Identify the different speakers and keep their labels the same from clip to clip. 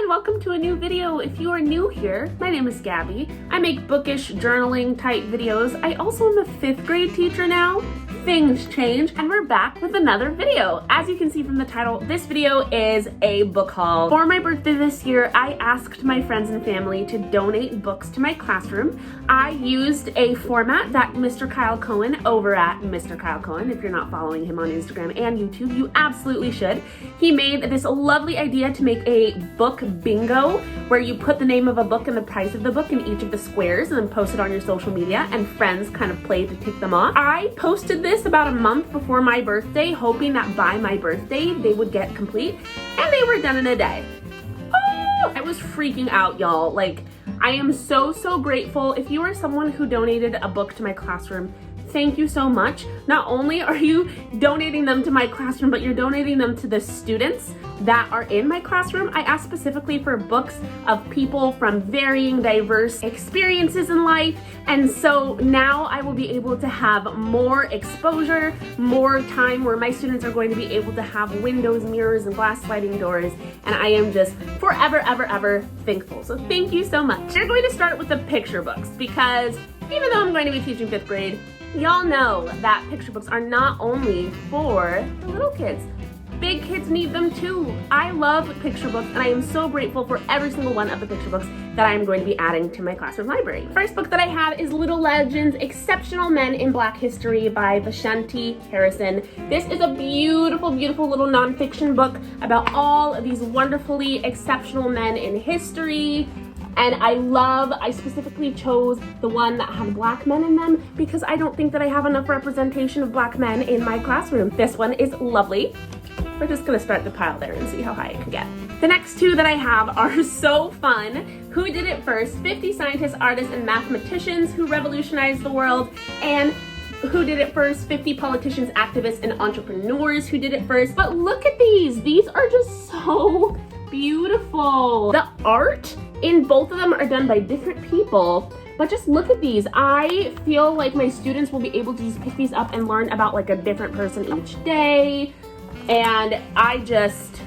Speaker 1: welcome to a new video. If you are new here, my name is Gabby. I make bookish journaling type videos. I also am a 5th grade teacher now. Things change, and we're back with another video. As you can see from the title, this video is a book haul. For my birthday this year, I asked my friends and family to donate books to my classroom. I used a format that Mr. Kyle Cohen over at Mr. Kyle Cohen, if you're not following him on Instagram and YouTube, you absolutely should. He made this lovely idea to make a book bingo where you put the name of a book and the price of the book in each of the squares and then post it on your social media, and friends kind of play to tick them off. I posted this about a month before my birthday, hoping that by my birthday they would get complete, and they were done in a day. Oh, I was freaking out, y'all. Like, I am so grateful. If you are someone who donated a book to my classroom, thank you so much. Not only are you donating them to my classroom, but you're donating them to the students that are in my classroom. I asked specifically for books of people from varying diverse experiences in life, and so now I will be able to have more exposure, more time where my students are going to be able to have windows, mirrors, and glass sliding doors, and I am just forever, ever thankful. So thank you so much. We're going to start with the picture books because even though I'm going to be teaching 5th grade, y'all know that picture books are not only for little kids. Big kids need them too. I love picture books, and I am so grateful for every single one of the picture books that I am going to be adding to my classroom library. First book that I have is Little Legends, Exceptional Men in Black History by Vashanti Harrison. This is a beautiful little nonfiction book about all of these wonderfully exceptional men in history. And I specifically chose the one that had Black men in them because I don't think that I have enough representation of Black men in my classroom. This one is lovely. We're just gonna start the pile there and see how high it can get. The next two that I have are so fun. Who Did It First? 50 Scientists, Artists, and Mathematicians Who Revolutionized the World. And Who Did It First? 50 Politicians, Activists, and Entrepreneurs Who Did It First. But look at these. These are just so beautiful. The art in both of them are done by different people, but just look at these. I feel like my students will be able to just pick these up and learn about like a different person each day, and I just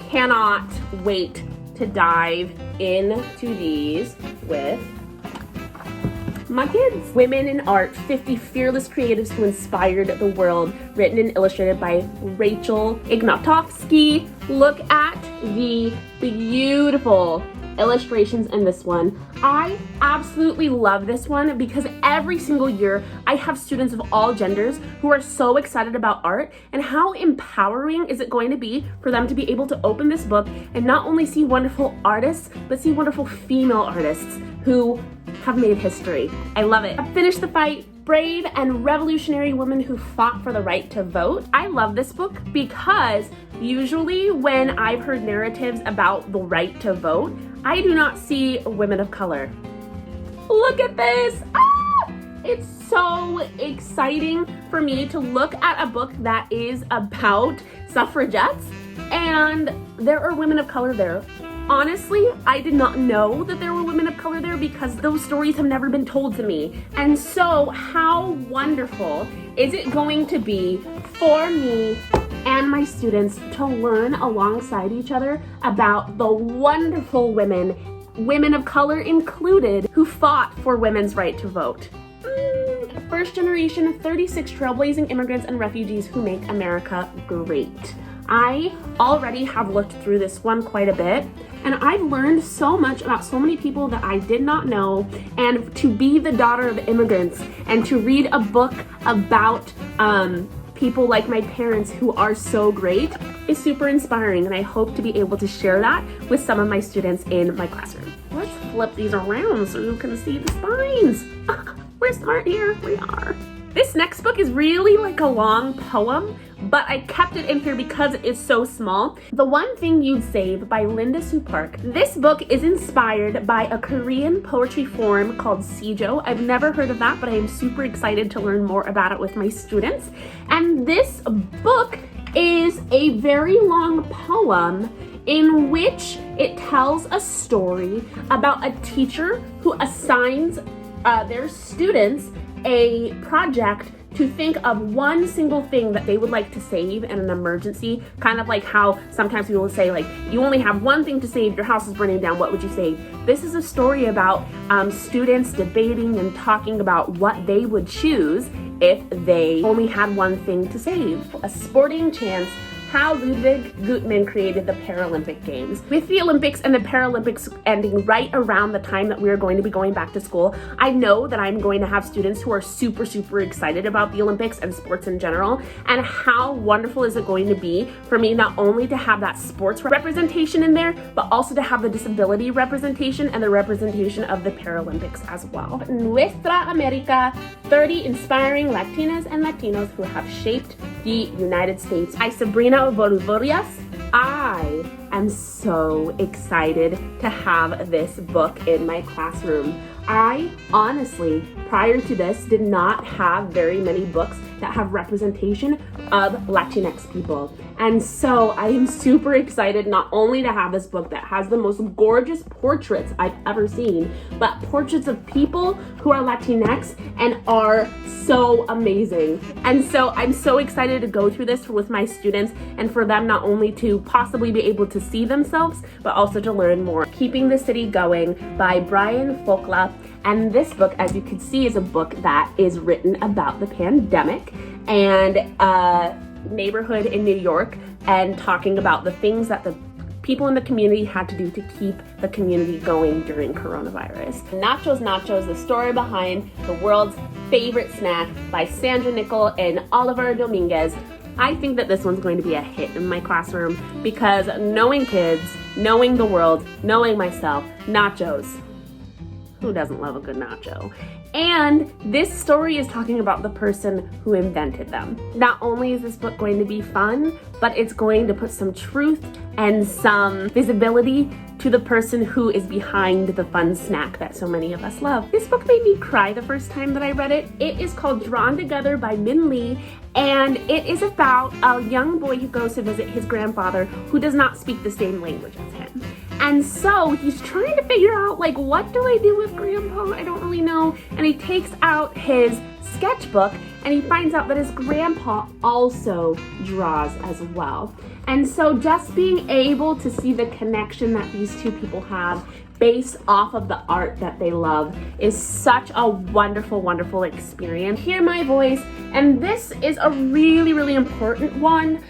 Speaker 1: cannot wait to dive into these with my kids. Women in Art, 50 Fearless Creatives Who Inspired the World, written and illustrated by Rachel Ignatowski. Look at the beautiful illustrations in this one. I absolutely love this one because every single year I have students of all genders who are so excited about art, and how empowering is it going to be for them to be able to open this book and not only see wonderful artists, but see wonderful female artists who have made history. I love it. Finish the Fight, Brave and Revolutionary Women Who Fought for the Right to Vote. I love this book because usually when I've heard narratives about the right to vote, I do not see women of color. Look at this. Ah! It's so exciting for me to look at a book that is about suffragettes, and there are women of color there. Honestly, I did not know that there were women of color there because those stories have never been told to me. And so how wonderful is it going to be for me and my students to learn alongside each other about the wonderful women of color included, who fought for women's right to vote. First generation, 36 trailblazing immigrants and refugees who make America great. I already have looked through this one quite a bit, and I've learned so much about so many people that I did not know, and to be the daughter of immigrants and to read a book about people like my parents who are so great is super inspiring, and I hope to be able to share that with some of my students in my classroom. Let's flip these around so you can see the spines. We're smart here, we are. This next book is really like a long poem, but I kept it in here because it is so small. The One Thing You'd Save by Linda Sue Park. This book is inspired by a Korean poetry form called Sijo. I've never heard of that, but I am super excited to learn more about it with my students. And this book is a very long poem in which it tells a story about a teacher who assigns their students a project to think of one single thing that they would like to save in an emergency, kind of like how sometimes people will say, like, you only have one thing to save, your house is burning down, what would you save? This is a story about students debating and talking about what they would choose if they only had one thing to save. A sporting chance how Ludwig Gutmann created the Paralympic Games. With the Olympics and the Paralympics ending right around the time that we're going to be going back to school, I know that I'm going to have students who are super, super excited about the Olympics and sports in general, and how wonderful is it going to be for me not only to have that sports representation in there, but also to have the disability representation and the representation of the Paralympics as well. Nuestra America, 30 inspiring Latinas and Latinos who have shaped the United States. By Sabrina Volvorias. I am so excited to have this book in my classroom. I honestly, prior to this, did not have very many books that have representation of Latinx people. And so I am super excited not only to have this book that has the most gorgeous portraits I've ever seen, but portraits of people who are Latinx and are so amazing. And so I'm so excited to go through this with my students and for them not only to possibly be able to see themselves, but also to learn more. Keeping the City Going by Brian Folkla. And this book, as you can see, is a book that is written about the pandemic and neighborhood in New York, and talking about the things that the people in the community had to do to keep the community going during coronavirus. Nachos, the story behind the world's favorite snack by Sandra Nickel and Oliver Dominguez. I think that this one's going to be a hit in my classroom because knowing kids, knowing the world, knowing myself, nachos. Who doesn't love a good nacho? And this story is talking about the person who invented them. Not only is this book going to be fun, but it's going to put some truth and some visibility to the person who is behind the fun snack that so many of us love. This book made me cry the first time that I read it. It is called Drawn Together by Min Lee, and it is about a young boy who goes to visit his grandfather who does not speak the same language as him. And so he's trying to figure out, like, what do I do with grandpa? I don't really know. And he takes out his sketchbook and he finds out that his grandpa also draws as well. And so just being able to see the connection that these two people have based off of the art that they love is such a wonderful, wonderful experience. Hear my voice, and this is a really, really important one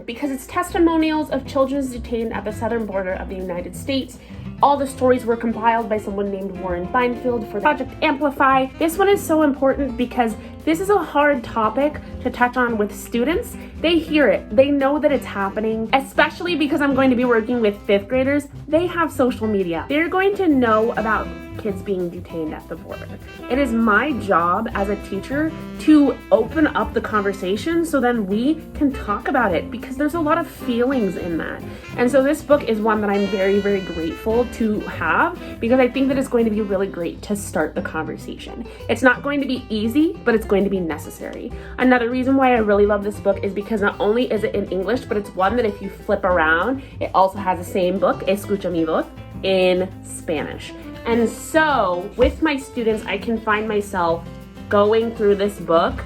Speaker 1: because it's testimonials of children detained at the southern border of the United States. All the stories were compiled by someone named Warren Beinfield for Project Amplify. This one is so important because this is a hard topic to touch on with students. They hear it, they know that it's happening, especially because I'm going to be working with 5th graders. They have social media. They're going to know about kids being detained at the border. It is my job as a teacher to open up the conversation so then we can talk about it, because there's a lot of feelings in that. And so this book is one that I'm very, very grateful to have, because I think that it's going to be really great to start the conversation. It's not going to be easy, but it's going to be necessary. Another reason why I really love this book is because not only is it in English, but it's one that if you flip around, it also has the same book, Escucha mi voz, in Spanish. And so with my students, I can find myself going through this book,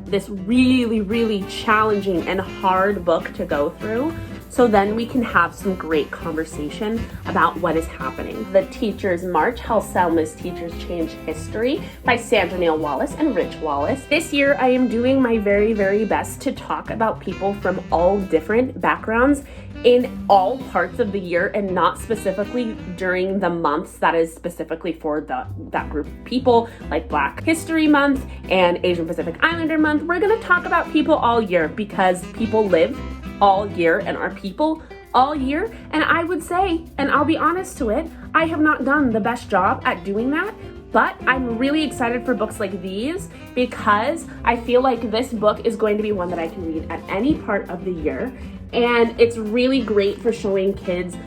Speaker 1: this really, really challenging and hard book to go through, so then we can have some great conversation about what is happening. The Teachers March, How Selmas Teachers Changed History by Sandra Neil Wallace and Rich Wallace. This year I am doing my very, very best to talk about people from all different backgrounds in all parts of the year, and not specifically during the months that is specifically for that group of people, like Black History Month and Asian Pacific Islander Month. We're gonna talk about people all year because people live all year and are people all year. And I would say, and I'll be honest to it, I have not done the best job at doing that. But I'm really excited for books like these because I feel like this book is going to be one that I can read at any part of the year. And it's really great for showing kids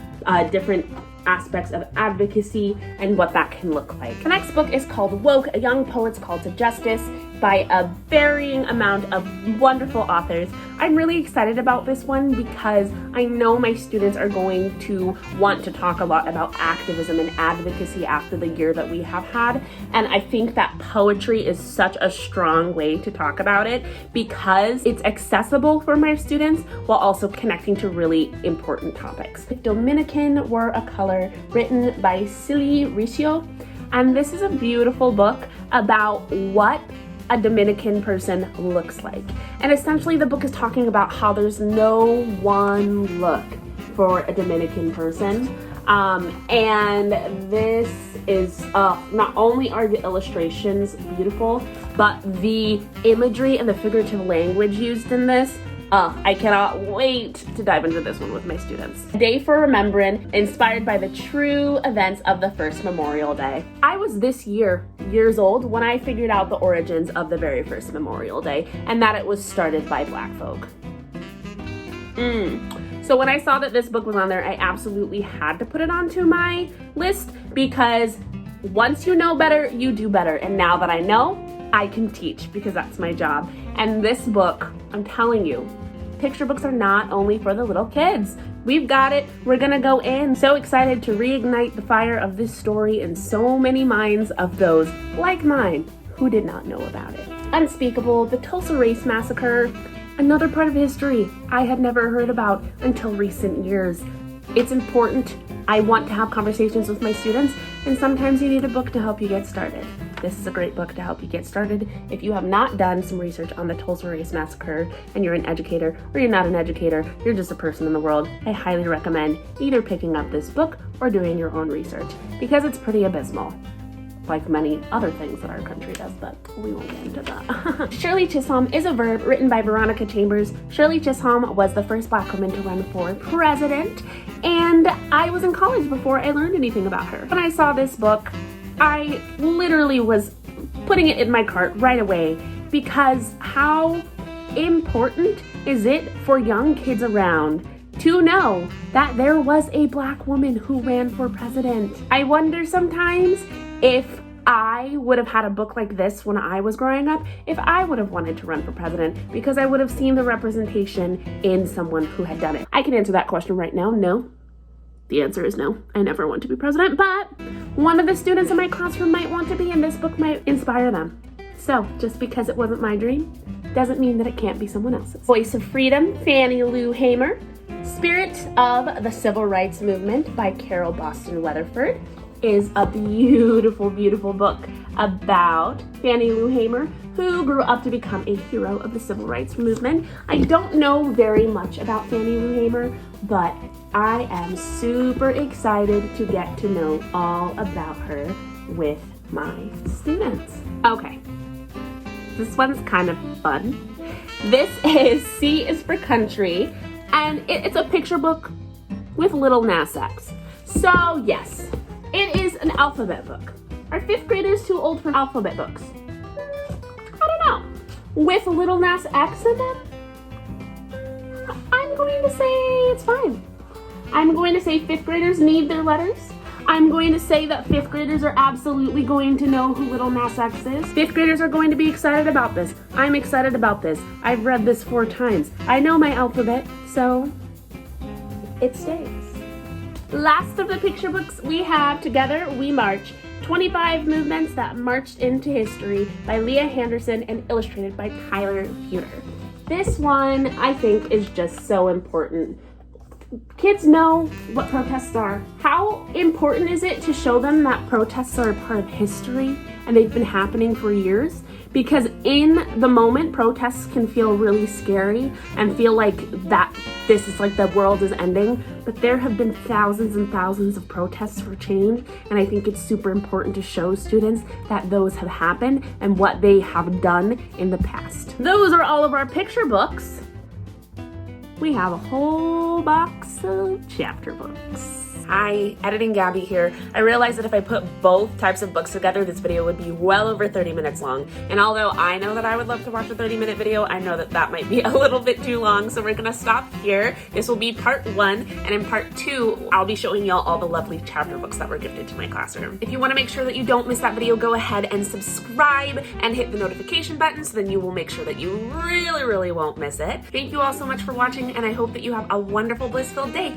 Speaker 1: different aspects of advocacy and what that can look like. The next book is called Woke, A Young Poet's Call to Justice by a varying amount of wonderful authors. I'm really excited about this one because I know my students are going to want to talk a lot about activism and advocacy after the year that we have had. And I think that poetry is such a strong way to talk about it because it's accessible for my students while also connecting to really important topics. Dominican Were a Color, written by Shirley Chisholm. And this is a beautiful book about what a Dominican person looks like. And essentially the book is talking about how there's no one look for a Dominican person. And this is, not only are the illustrations beautiful, but the imagery and the figurative language used in this, I cannot wait to dive into this one with my students. Day for Remembrance, inspired by the true events of the first Memorial Day. I was this years old when I figured out the origins of the very first Memorial Day and that it was started by Black folk. So when I saw that this book was on there, I absolutely had to put it onto my list because once you know better, you do better. And now that I know, I can teach because that's my job. And this book, I'm telling you, picture books are not only for the little kids. We've got it. We're gonna go in. So excited to reignite the fire of this story in so many minds of those like mine who did not know about it. Unspeakable, the Tulsa Race Massacre, another part of history I had never heard about until recent years. It's important. I want to have conversations with my students, and sometimes you need a book to help you get started. This is a great book to help you get started. If you have not done some research on the Tulsa Race Massacre and you're an educator or you're not an educator, you're just a person in the world, I highly recommend either picking up this book or doing your own research because it's pretty abysmal, like many other things that our country does, but we won't get into that. Shirley Chisholm is a verb, written by Veronica Chambers. Shirley Chisholm was the first Black woman to run for president, and I was in college before I learned anything about her. When I saw this book, I literally was putting it in my cart right away because how important is it for young kids around to know that there was a Black woman who ran for president? I wonder sometimes if I would have had a book like this when I was growing up, if I would have wanted to run for president because I would have seen the representation in someone who had done it. I can answer that question right now, no. The answer is no. I never want to be president, but one of the students in my classroom might want to be, and this book might inspire them. So just because it wasn't my dream doesn't mean that it can't be someone else's. Voice of Freedom, Fannie Lou Hamer. Spirit of the Civil Rights Movement by Carol Boston Weatherford is a beautiful, beautiful book about Fannie Lou Hamer, who grew up to become a hero of the Civil Rights Movement. I don't know very much about Fannie Lou Hamer, but I am super excited to get to know all about her with my students. Okay, this one's kind of fun. This is C is for Country, and it's a picture book with little Nas X. So yes, it is an alphabet book. Are 5th graders too old for alphabet books? I don't know. With little Nas X in them? I'm going to say it's fine. I'm going to say 5th graders need their letters. I'm going to say that 5th graders are absolutely going to know who little Nas X is. 5th graders are going to be excited about this. I'm excited about this. I've read this 4 times. I know my alphabet, so it stays. Last of the picture books we have Together We March, 25 Movements That Marched into History by Leah Henderson and illustrated by Tyler Pewter. This one, I think, is just so important. Kids know what protests are. How important is it to show them that protests are a part of history and they've been happening for years? Because in the moment, protests can feel really scary and feel like that this is like the world is ending. But there have been thousands and thousands of protests for change. And I think it's super important to show students that those have happened and what they have done in the past. Those are all of our picture books. we have a whole box of chapter books. Hi, Editing Gabby here. I realized that if I put both types of books together, this video would be well over 30 minutes long. And although I know that I would love to watch a 30-minute video, I know that that might be a little bit too long, so we're gonna stop here. This will be part 1, and in part 2, I'll be showing y'all all the lovely chapter books that were gifted to my classroom. If you wanna make sure that you don't miss that video, go ahead and subscribe and hit the notification button so then you will make sure that you really won't miss it. Thank you all so much for watching, and I hope that you have a wonderful, bliss-filled day.